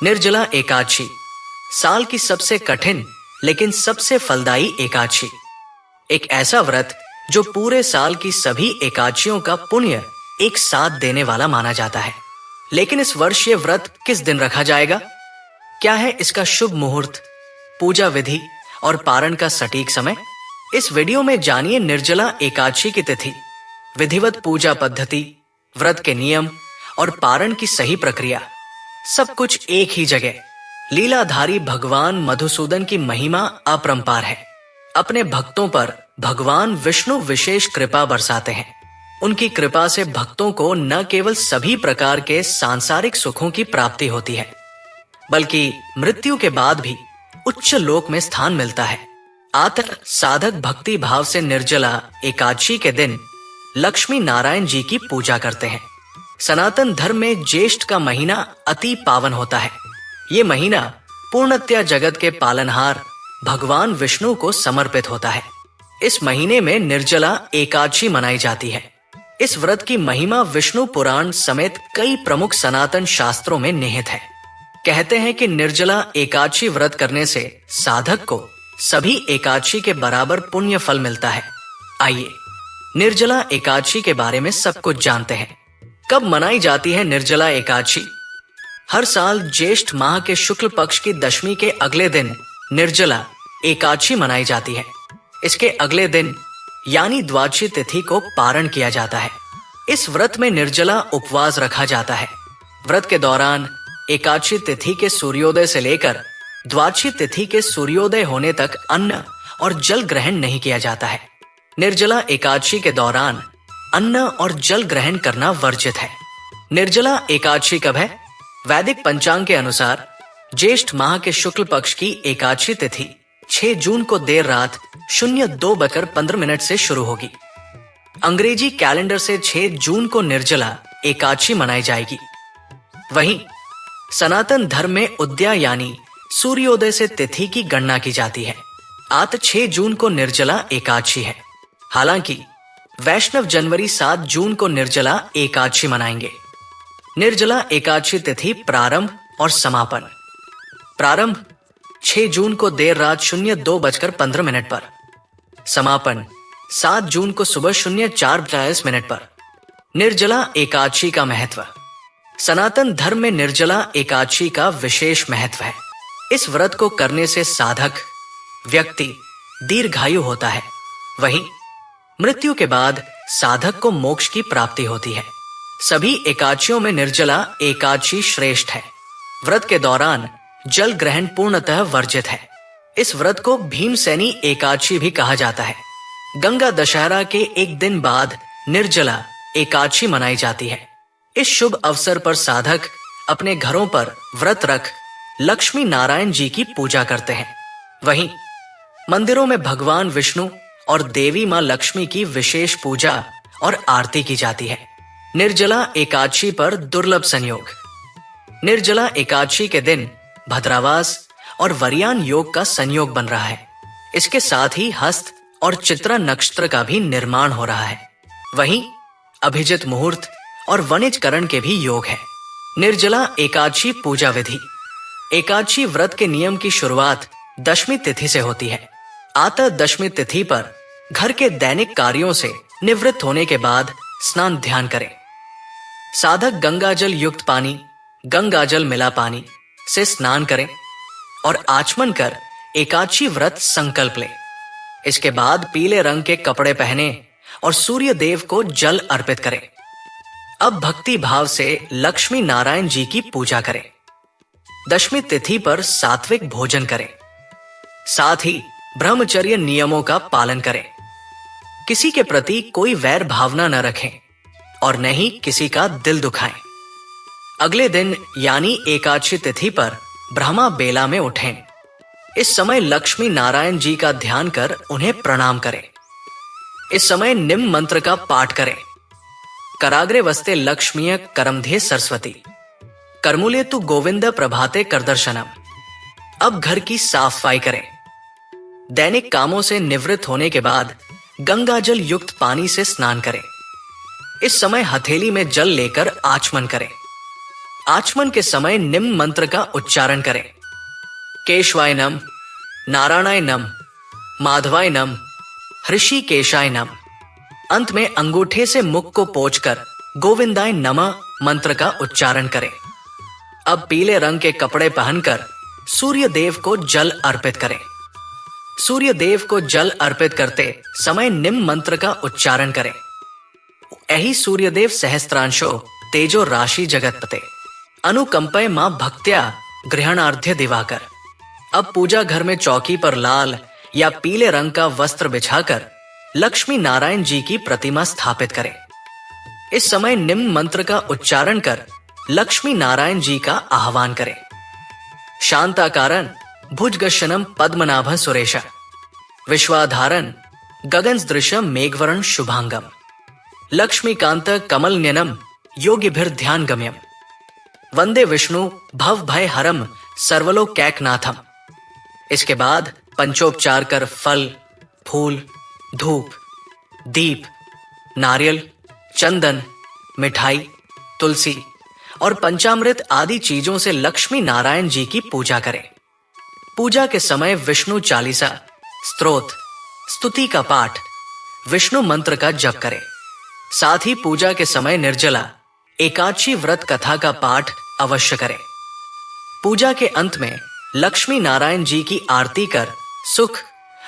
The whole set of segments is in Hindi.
निर्जला एकादशी साल की सबसे कठिन लेकिन सबसे फलदायी एकादशी। एक ऐसा व्रत जो पूरे साल की सभी एकादशियों का पुण्य एक साथ देने वाला माना जाता है। लेकिन इस वर्ष ये व्रत किस दिन रखा जाएगा? क्या है इसका शुभ मुहूर्त, पूजा विधि और पारण का सटीक समय? इस वीडियो में जानिए निर्जला एकादशी की तिथि, विधिवत पूजा पद्धति, व्रत के नियम और पारण की सही प्रक्रिया। सब कुछ एक ही जगह। लीलाधारी भगवान मधुसूदन की महिमा अपरंपार है। अपने भक्तों पर भगवान विष्णु विशेष कृपा बरसाते हैं। उनकी कृपा से भक्तों को न केवल सभी प्रकार के सांसारिक सुखों की प्राप्ति होती है, बल्कि मृत्यु के बाद भी उच्च लोक में स्थान मिलता है। आतर साधक भक्ति भाव से निर्जला एकादशी के दिन लक्ष्मी नारायण जी की पूजा करते हैं। सनातन धर्म में ज्येष्ठ का महीना अति पावन होता है। ये महीना पूर्णतया जगत के पालनहार भगवान विष्णु को समर्पित होता है। इस महीने में निर्जला एकादशी मनाई जाती है। इस व्रत की महिमा विष्णु पुराण समेत कई प्रमुख सनातन शास्त्रों में निहित है। कहते हैं कि निर्जला एकादशी व्रत करने से साधक को सभी एकादशी के बराबर पुण्य फल मिलता है। आइए निर्जला एकादशी के बारे में सब कुछ जानते हैं। कब मनाई जाती है निर्जला एकादशी? हर साल ज्येष्ठ माह के शुक्ल पक्ष की दशमी के अगले दिन निर्जला एकादशी मनाई जाती है। इसके अगले दिन यानी द्वादशी तिथि को पारण किया जाता है। इस व्रत में निर्जला उपवास रखा जाता है। व्रत के दौरान एकादशी तिथि के सूर्योदय से लेकर द्वादशी तिथि के सूर्योदय होने तक अन्न और जल ग्रहण नहीं किया जाता है। निर्जला एकादशी के दौरान अन्न और जल ग्रहण करना वर्जित है। निर्जला एकादशी कब है? वैदिक पंचांग के अनुसार ज्येष्ठ माह के शुक्ल पक्ष की एकादशी तिथि 6 जून को देर रात 02:15 से शुरू होगी। अंग्रेजी कैलेंडर से 6 जून को निर्जला एकादशी मनाई जाएगी। वहीं सनातन धर्म में उदया यानी सूर्योदय से तिथि की गणना की जाती है। आत 6 जून को निर्जला एकादशी है। हालांकि वैष्णव जनवरी 7 जून को निर्जला एकादशी मनाएंगे। निर्जला एकादशी तिथि प्रारंभ और समापन। प्रारंभ 6 जून को देर रात 02:15 पर। समापन 7 जून को सुबह 04:40 पर। निर्जला एकादशी का महत्व। सनातन धर्म में निर्जला एकादशी का विशेष महत्व है। इस व्रत को करने से साधक व्यक्ति दीर्घायु होता है। वहीं मृत्यु के बाद साधक को मोक्ष की प्राप्ति होती है। सभी एकादशियों में निर्जला एकादशी श्रेष्ठ है। व्रत के दौरान जल ग्रहण पूर्णतः वर्जित है। इस व्रत को भीमसेनी एकादशी भी कहा जाता है। गंगा दशहरा के एक दिन बाद निर्जला एकादशी मनाई जाती है। इस शुभ अवसर पर साधक अपने घरों पर व्रत रख लक्ष्मी नारायण जी की पूजा करते हैं। वहीं मंदिरों में भगवान विष्णु और देवी मां लक्ष्मी की विशेष पूजा और आरती की जाती है। निर्जला एकादशी पर दुर्लभ संयोग। निर्जला एकादशी के दिन भद्रावास और वरियान योग का संयोग बन रहा है। इसके साथ ही हस्त और चित्रा नक्षत्र का भी निर्माण हो रहा है। वहीं अभिजित मुहूर्त और वनिजकरण के भी योग है। निर्जला एकादशी पूजा विधि। एकादशी व्रत के नियम की शुरुआत दशमी तिथि से होती है। आतः दशमी तिथि पर घर के दैनिक कार्यों से निवृत्त होने के बाद स्नान ध्यान करें। साधक गंगाजल युक्त पानी, गंगाजल मिला पानी से स्नान करें और आचमन कर एकादशी व्रत संकल्प लें। इसके बाद पीले रंग के कपड़े पहने और सूर्य देव को जल अर्पित करें। अब भक्ति भाव से लक्ष्मी नारायण जी की पूजा करें। दशमी तिथि पर सात्विक भोजन करें। साथ ही ब्रह्मचर्य नियमों का पालन करें। किसी के प्रति कोई वैर भावना न रखें और न ही किसी का दिल दुखाएं। अगले दिन यानी एकादशी तिथि पर ब्रह्मा बेला में उठें। इस समय लक्ष्मी नारायण जी का ध्यान कर उन्हें प्रणाम करें। इस समय निम्न मंत्र का पाठ करें। कराग्रे वस्ते लक्ष्मीय करमध्ये सरस्वती, करमुले तु गोविंद प्रभाते करदर्शनम। अब घर की साफ सफाई करें। दैनिक कामों से निवृत्त होने के बाद गंगाजल युक्त पानी से स्नान करें। इस समय हथेली में जल लेकर आचमन करें। आचमन के समय निम्न मंत्र का उच्चारण करें। केशवाय नम, नारायणाय नम, माधवाय नम, ऋषिकेशाय नम। अंत में अंगूठे से मुख को पोंछकर गोविंदाय नमः मंत्र का उच्चारण करें। अब पीले रंग के कपड़े पहनकर सूर्य देव को जल अर्पित करें। सूर्य देव को जल अर्पित करते समय निम्न मंत्र का उच्चारण करें। एहि सूर्यदेव सहस्त्रांशो तेजो राशि जगतपते अनुकंपय मां भक्त्या ग्रहणार्ध्य दिवाकर। अब पूजा घर में चौकी पर लाल या पीले रंग का वस्त्र बिछाकर लक्ष्मी नारायण जी की प्रतिमा स्थापित करें। इस समय निम्न मंत्र का उच्चारण कर लक्ष्मी नारायण जी का आह्वान करें। शांताकारं भुजगशयनं पद्मनाभं सुरेशं विश्वाधारं गगनसदृशं मेघवर्णं शुभांगं लक्ष्मीकांत कमलनयनं योगिभिर्ध्यानगम्यं वंदे विष्णु भव भय हरम सर्वलोकैकनाथम। इसके बाद पंचोपचार कर फल, फूल, धूप, दीप, नारियल, चंदन, मिठाई, तुलसी और पंचामृत आदि चीजों से लक्ष्मी नारायण जी की पूजा करें। पूजा के समय विष्णु चालीसा, स्तोत्र, स्तुति का पाठ, विष्णु मंत्र का जप करें। साथ ही पूजा के समय निर्जला एकादशी व्रत कथा का पाठ अवश्य करें। पूजा के अंत में लक्ष्मी नारायण जी की आरती कर सुख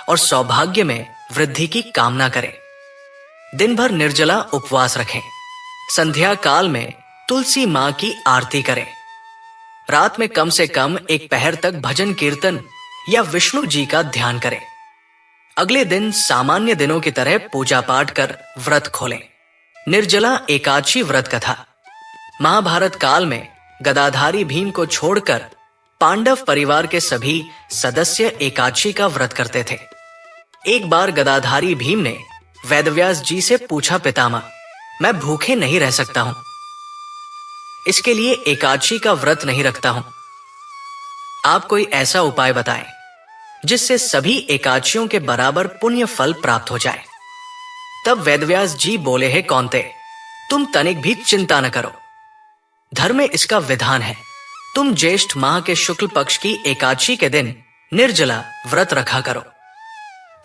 और सौभाग्य में वृद्धि की कामना करें। दिन भर निर्जला उपवास रखें। संध्या काल में तुलसी मां की आरती करें। रात में कम से कम एक पहर तक भजन कीर्तन या विष्णु जी का ध्यान करें। अगले दिन सामान्य दिनों की तरह पूजा पाठ कर व्रत खोलें। निर्जला एकादशी व्रत कथा। महाभारत काल में गदाधारी भीम को छोड़कर पांडव परिवार के सभी सदस्य एकादशी का व्रत करते थे। एक बार गदाधारी भीम ने वेदव्यास जी से पूछा, पितामह, मैं भूखे नहीं रह सकता हूं, इसके लिए एकादशी का व्रत नहीं रखता हूं। आप कोई ऐसा उपाय बताएं जिससे सभी एकादशियों के बराबर पुण्य फल प्राप्त हो जाए। तब वेदव्यास जी बोले, हे कौन्ते, तुम तनिक भी चिंता न करो। धर्म में इसका विधान है, तुम ज्येष्ठ माह के शुक्ल पक्ष की एकादशी के दिन निर्जला व्रत रखा करो,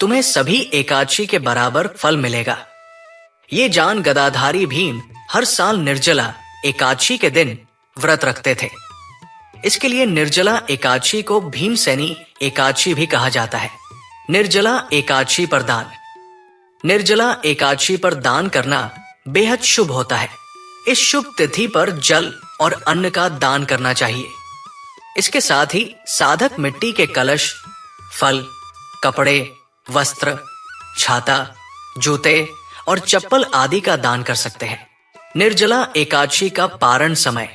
तुम्हें सभी एकादशी के बराबर फल मिलेगा। ये जान गदाधारी भीम हर साल निर्जला एकादशी के दिन व्रत रखते थे। इसके लिए निर्जला एकादशी को भीमसेनी एकादशी भी कहा जाता है। निर्जला एकादशी पर दान। निर्जला एकादशी पर दान करना बेहद शुभ होता है। इस शुभ तिथि पर जल और अन्न का दान करना चाहिए। इसके साथ ही साधक मिट्टी के कलश, फल, कपड़े, वस्त्र, छाता, जूते और चप्पल आदि का दान कर सकते हैं। निर्जला एकादशी का पारण समय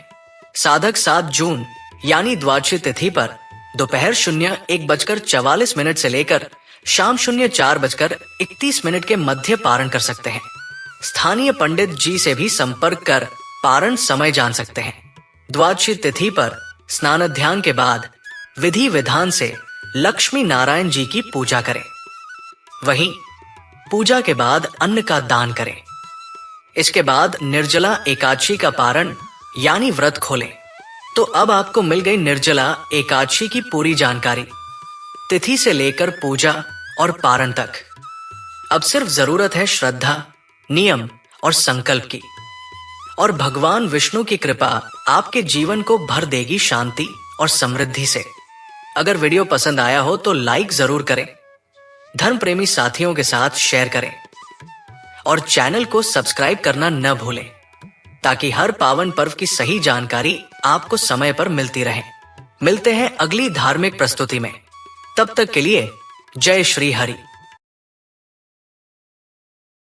साधक 7 जून यानी द्वादशी तिथि पर दोपहर 1:44 से लेकर शाम 4:31 के मध्य पारण कर सकते हैं। स्थानीय पंडित जी से भी संपर्क कर पारण समय जान सकते हैं। द्वादशी तिथि पर स्नान ध्यान के बाद विधि विधान से लक्ष्मी नारायण जी की पूजा करें। वहीं पूजा के बाद अन्न का दान करें। इसके बाद निर्जला एकादशी का पारण यानी व्रत खोलें। तो अब आपको मिल गई निर्जला एकादशी की पूरी जानकारी, तिथि से लेकर पूजा और पारण तक। अब सिर्फ जरूरत है श्रद्धा, नियम और संकल्प की, और भगवान विष्णु की कृपा आपके जीवन को भर देगी शांति और समृद्धि से। अगर वीडियो पसंद आया हो तो लाइक जरूर करें, धर्म प्रेमी साथियों के साथ शेयर करें और चैनल को सब्सक्राइब करना न भूलें, ताकि हर पावन पर्व की सही जानकारी आपको समय पर मिलती रहे। मिलते हैं अगली धार्मिक प्रस्तुति में। तब तक के लिए जय श्री हरि।